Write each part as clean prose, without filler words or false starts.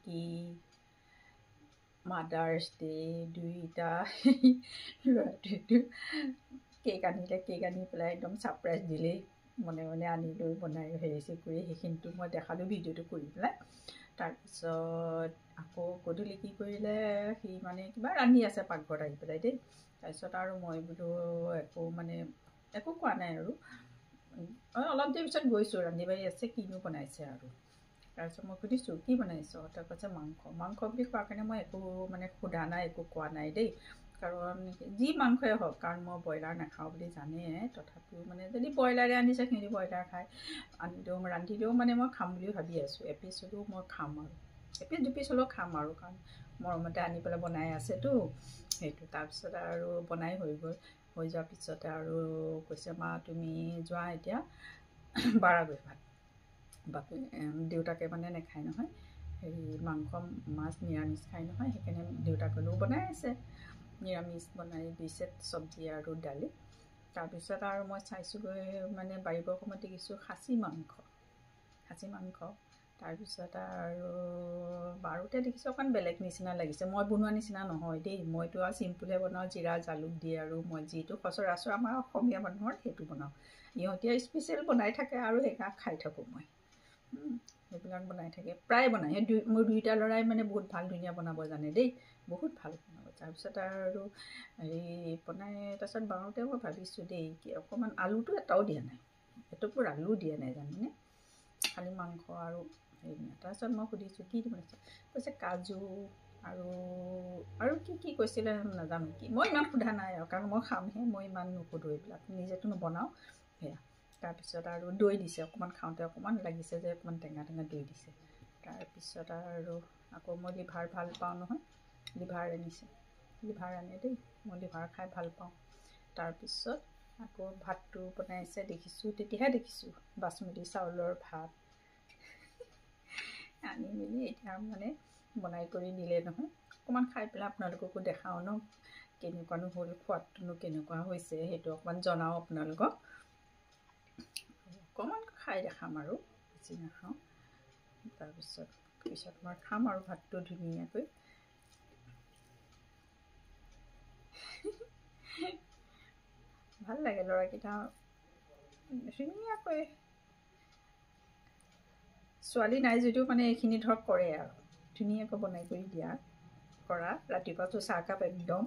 কি mothers day দুইটা ল'ৰাটোৱেতো cake আনি পেলাই একদম ছাৰপ্ৰাইজ দিলেই মনে মনে আনি লৈ বনাই হেৰি কৰি সেইখিনিতো মই দেখালোঁ ভিডিঅ'টো কৰি পেলাই। তাৰপিছত আকৌ গধূলি কি কৰিলে সি মানে কিবা ৰান্ধি আছে পাকঘৰত আহি পেলাই দেই। তাৰপিছত আৰু মই বোলো একো কোৱা নাই আৰু অলপ দেৰি পিছত গৈছোঁ, ৰান্ধি বাঢ়ি আছে কিনো বনাইছে আৰু। তাৰপিছত মই সুধিছোঁ কি বনাইছ? তই কৈছে মাংস বুলি কোৱাৰ কাৰণে মই একো সোধা নাই, একো কোৱা নাই দেই। কাৰণ যি মাংসই হওক, কাৰণ মই ব্ৰইলাৰ নাখাওঁ বুলি জানে, তথাপিও যদি ব্ৰইলাৰে আনিছে সিহঁতি ব্ৰইলাৰ খায়, ৰান্ধিলেও মই খাম বুলি ভাবি আছোঁ। এপিচ হ'লেও মই খাম আৰু এপিচ দুপিচ হ'লেও খাম আৰু, কাৰণ মৰমতে আনি পেলাই বনাই আছেতো সেইটো। তাৰপিছত আৰু বনাই হৈ যোৱাৰ পিছতে আৰু কৈছে মা তুমি যোৱা এতিয়া বাৰাগৈ ভাত। বাপে দেউতাকে নেখায় নহয় হেৰি মাংস মাছ নিৰামিষ খায় নহয়, সেইকাৰণে দেউতাকলৈও বনাই আছে, নিৰামিষ বনাই দিছে চব্জি আৰু দালি। তাৰপিছত আৰু মই চাইছোঁগৈ বাঢ়িবৰ সময়ত দেখিছোঁ খাচী মাংস। তাৰপিছত আৰু বাৰুতে দেখিছোঁ অকণ বেলেগ নিচিনা লাগিছে, মই বনোৱা নিচিনা নহয় দেই। মইতো আৰু চিম্পুলহে বনাওঁ, জিৰা জালুক দি, আৰু মই যিটো সচৰাচৰ আমাৰ অসমীয়া মানুহৰ সেইটো বনাওঁ। ইহঁতে স্পেচিয়েল বনাই থাকে আৰু সেইবিলাক খাই থাকোঁ মই। সেইবিলাক বনাই থাকে, প্ৰায় বনায় মোৰ দুইটা ল'ৰাই বহুত ভাল ধুনীয়া বনাব জানে দেই, বহুত ভাল বনাব। তাৰপিছত আৰু হেৰি বনাই তাৰপিছত বাৰতে মই ভাবিছোঁ দেই কি অকণমান আলুটো এটাও দিয়া নাই, এটুকুৰ আলু দিয়া নাই জানেনে, খালী মাংস আৰু হেৰি। তাৰপিছত মই সুধিছোঁ কি বনাইছে? কৈছে কাজু আৰু কি কৈছিলে নাজানো, কি মই ইমান সোধা নাই আৰু, কাৰণ মই খামহে, মই ইমান নুসুধোঁ এইবিলাক, নিজেতো নবনাওঁ সেয়া। তাৰপিছত আৰু দৈ দিছে অকণমান, খাওঁতে অকণমান লাগিছে যে অকণমান টেঙা দৈ দিছে। তাৰপিছত আৰু আকৌ মই লিভাৰ ভাল পাওঁ নহয়, লিভাৰ আনে দেই, মই লিভাৰ খাই ভাল পাওঁ। তাৰপিছত আকৌ ভাতটো বনাইছে দেখিছোঁ, তেতিয়াহে দেখিছোঁ বাচমতি চাউলৰ ভাত আনি মেলি এতিয়া বনাই কৰি দিলে নহয়। অকণমান খাই পেলাই আপোনালোককো দেখাওঁ ন, কেনেকুৱানো হ'ল, সোৱাদটোনো কেনেকুৱা হৈছে সেইটো অকণমান জনাওঁ আপোনালোকক। অকণমান খাই দেখাম আৰু বেছি নাখাওঁ। পিছত মই খাম আৰু ভাতটো ধুনীয়াকৈ। ভাল লাগে ল'ৰাকেইটা ধুনীয়াকৈ, ছোৱালী নাই যদিও এইখিনি ধৰক কৰে আৰু ধুনীয়াকৈ বনাই কৰি দিয়া কৰা। ৰাতিপুৱাতো চাহকাপ একদম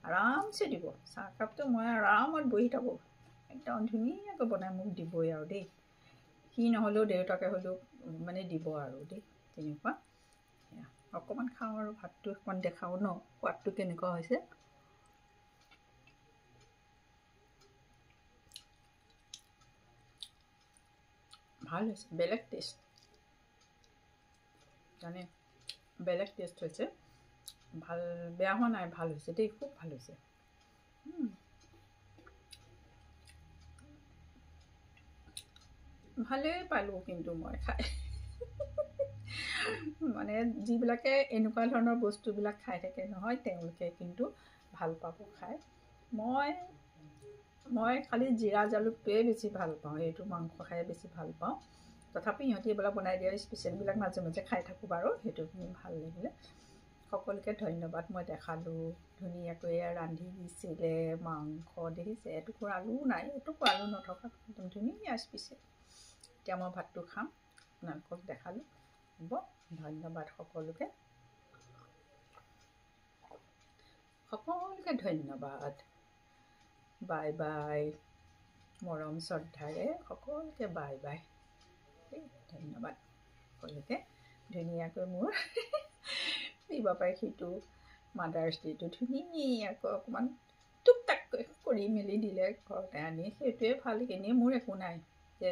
আৰামছে দিব, চাহকাপটো মই আৰামত বহি থাকোঁ, একদম ধুনীয়াকৈ বনাই মোক দিবই আৰু দেই। সি নহ'লেও দেউতাকে হ'লেও দিব আৰু দেই, তেনেকুৱা। অকণমান খাওঁ আৰু ভাতটো অকণমান দেখাওঁ ন, সোৱাদটো কেনেকুৱা হৈছে। ভাল হৈছে, বেলেগ টেষ্ট জানে, বেলেগ টেষ্ট হৈছে, ভাল, বেয়া হোৱা নাই, ভাল হৈছে দেই, খুব ভাল হৈছে। ভালেই পালোঁ কিন্তু মই খাই যিবিলাকে এনেকুৱা ধৰণৰ বস্তুবিলাক খাই থাকে নহয়, তেওঁলোকে কিন্তু ভাল পাব খাই। মই খালি জিৰা জালুকটোৱে বেছি ভাল পাওঁ, এইটো মাংস খাই বেছি ভাল পাওঁ। তথাপি ইহঁতি এইবিলাক বনাই দিয়া স্পেচিয়েলবিলাক মাজে মাজে খাই থাকোঁ বাৰু, সেইটোখিনি ভাল লাগিলে। সকলোকে ধন্যবাদ, মই দেখালোঁ ধুনীয়াকৈ ৰান্ধি দিছিলে মাংস, দেখিছে এটুকুৰা আলুও নাই, এটুকুৰা আলু নথকা একদম ধুনীয়া স্পেচিয়েল। এতিয়া মই ভাতটো খাম, আপোনালোকক দেখালোঁ। হ'ব, ধন্যবাদ সকলোকে ধন্যবাদ। বাই বাই, মৰম শ্ৰদ্ধাৰে সকলোকে বাই বাই দেই, ধন্যবাদ সকলোকে। ধুনীয়াকৈ মোৰ দিব পাৰে সেইটো মাদাৰ্ছ ডে'টো ধুনীয়াকৈ অকণমান টুক টাককৈ কৰি মেলি দিলে ঘৰতে আনি, সেইটোৱে ভাল। এনেই মোৰ একো নাই যে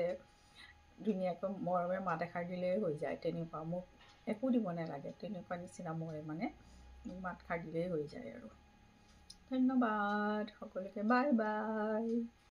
ধুনীয়াকৈ মৰমে মাত এষাৰ দিলেই হৈ যায়, তেনেকুৱা মোক একো দিব নালাগে, তেনেকুৱা নিচিনা মই মাতষাৰ দিলেই হৈ যায় আৰু। ধন্যবাদ সকলোকে, বাই বাই।